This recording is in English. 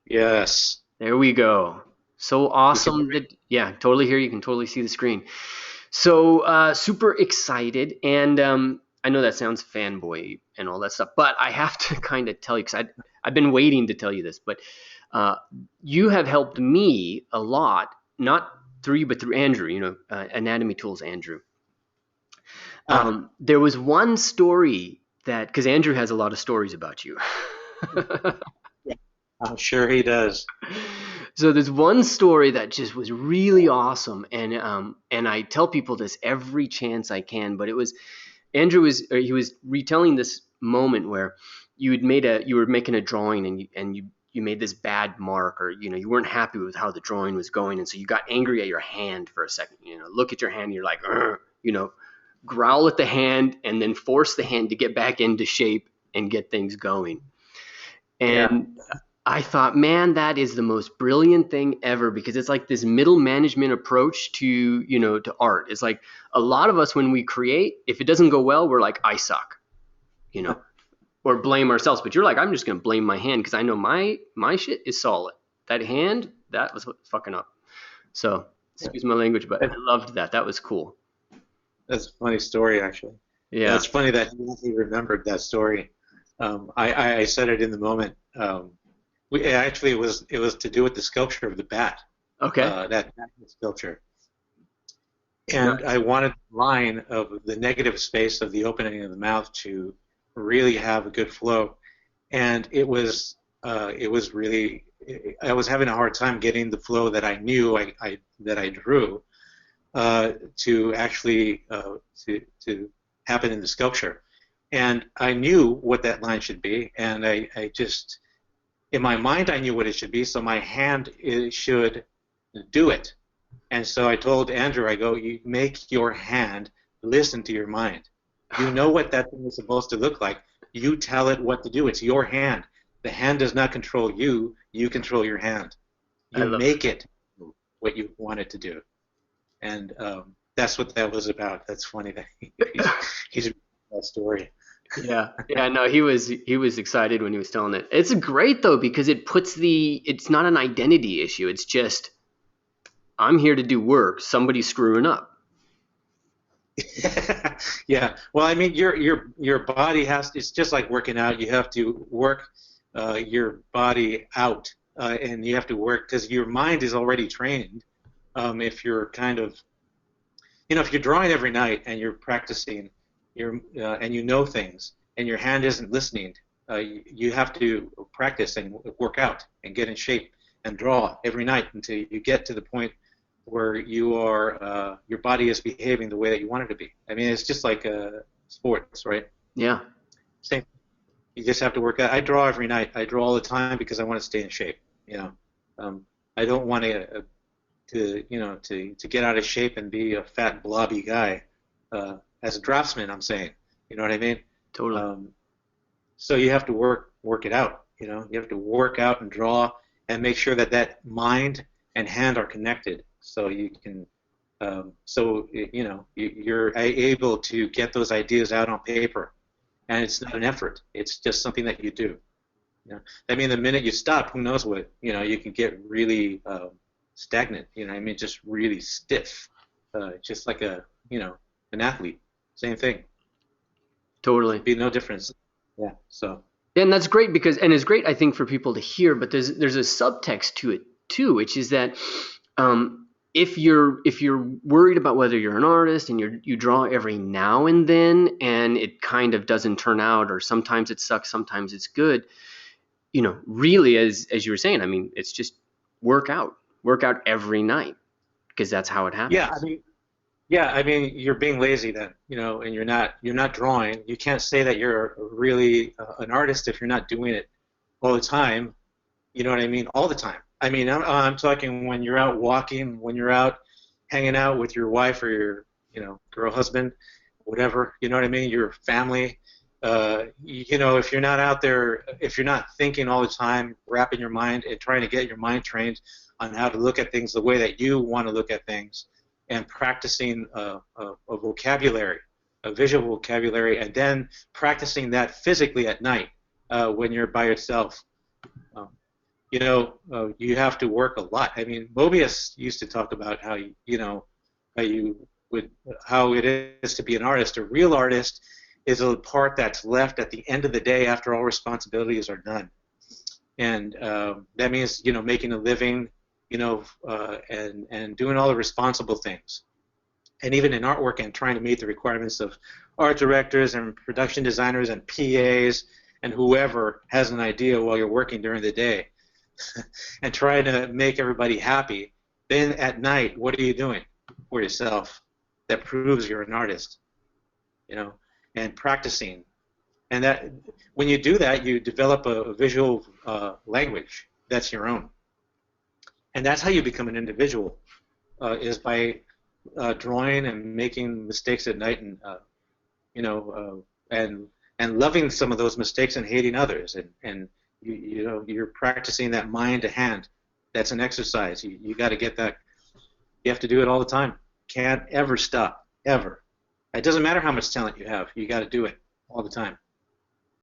Yes. There we go. So You can hear awesome me? that, yeah, totally hear you. Can totally see the screen. So super excited, and I know that sounds fanboy and all that stuff, but I have to kind of tell you because I've been waiting to tell you this, but uh, you have helped me a lot, not through you, but through Andrew. Anatomy Tools, Andrew. Ah, There was one story that because Andrew has a lot of stories about you. yeah. I'm sure he does. So there's one story that just was really awesome, and I tell people this every chance I can. But it was Andrew was he was retelling this moment where you were making a drawing and you made this bad mark, or you weren't happy with how the drawing was going, and so you got angry at your hand for a second. Look at your hand, and you're like, "Ugh," growl at the hand, and then force the hand to get back into shape and get things going. Yeah. And I thought, man, that is the most brilliant thing ever because it's like this middle management approach to art. It's like a lot of us when we create, if it doesn't go well, we're like, I suck, you know, or blame ourselves. But you're like, I'm just gonna blame my hand because I know my shit is solid. That hand, that was fucking up. So Yeah. excuse my language, but I That- loved that. That was cool. That's a funny story, actually. Yeah, Yeah. it's funny that he remembered that story. I said it in the moment. Actually, it was to do with the sculpture of the bat, Okay. that bat sculpture. And Nice. I wanted the line of the negative space of the opening of the mouth to really have a good flow. And it was really, I was having a hard time getting the flow that I knew that I drew to actually to happen in the sculpture. And I knew what that line should be, and I just in my mind I knew what it should be, so my hand should do it. And so I told Andrew, I go, you make your hand listen to your mind. You know what that thing is supposed to look like. You tell it what to do. It's your hand. The hand does not control you. You control your hand. I You love make it do what you want it to do. And that's what that was about. That's funny that he's that story. Yeah, yeah, no, he was excited when he was telling it. It's great though because it's not an identity issue. It's just I'm here to do work. Somebody's screwing up. Yeah. Well, I mean, your body has. It's just like working out. You have to work your body out, and you have to work because your mind is already trained. If you're kind of, if you're drawing every night and you're practicing, and you know things, and your hand isn't listening, you have to practice and work out and get in shape and draw every night until you get to the point where your body is behaving the way that you want it to be. I mean, it's just like sports, right? Yeah, Same. You just have to work out. I draw every night. I draw all the time because I want to stay in shape. You know, I don't want to get out of shape and be a fat blobby guy. As a draftsman, I'm saying, you know what I mean? totally. Um, so you have to work it out. You have to work out and draw and make sure that that mind and hand are connected, so you can you're able to get those ideas out on paper, and it's not an effort. It's just something that you do. I mean, the minute you stop, who knows what, you can get really stagnant. I mean, just really stiff, just like an athlete. Same thing. Totally. Be no difference. Yeah. So. And that's great because and it's great I think for people to hear, but there's a subtext to it too, which is that if you're worried about whether you're an artist and you draw every now and then and it kind of doesn't turn out or sometimes it sucks, sometimes it's good, really, as you were saying, I mean, it's just work out, work out every night because that's how it Yeah. I happens. mean, Yeah, I mean, you're being lazy then, and you're not drawing. You can't say that you're really an artist if you're not doing it all the time. You know what I mean? All the time. I mean, I'm talking when you're out walking, when you're out hanging out with your wife or your, girl husband, whatever. You know what I mean? Your family. If you're not out there, if you're not thinking all the time, wrapping your mind and trying to get your mind trained on how to look at things the way that you want to look at things, and practicing a vocabulary, a visual vocabulary, and then practicing that physically at night when you're by yourself. Um, you have to work a lot. I mean, Mobius used to talk about how you would how it is to be an artist. A real artist is a part that's left at the end of the day after all responsibilities are done, and that means making a living, and doing all the responsible things. And even in artwork and trying to meet the requirements of art directors and production designers and PAs and whoever has an idea while you're working during the day and trying to make everybody happy. Then at night, what are you doing for yourself that proves you're an artist, and practicing. And that when you do that, you develop a visual language that's your own. And that's how you become an individual, is by drawing and making mistakes at night, and and loving some of those mistakes and hating others, and you're practicing that mind to hand. That's an exercise. You got to get that. You have to do it all the time. Can't ever stop, ever. It doesn't matter how much talent you have. You got to do it all the time.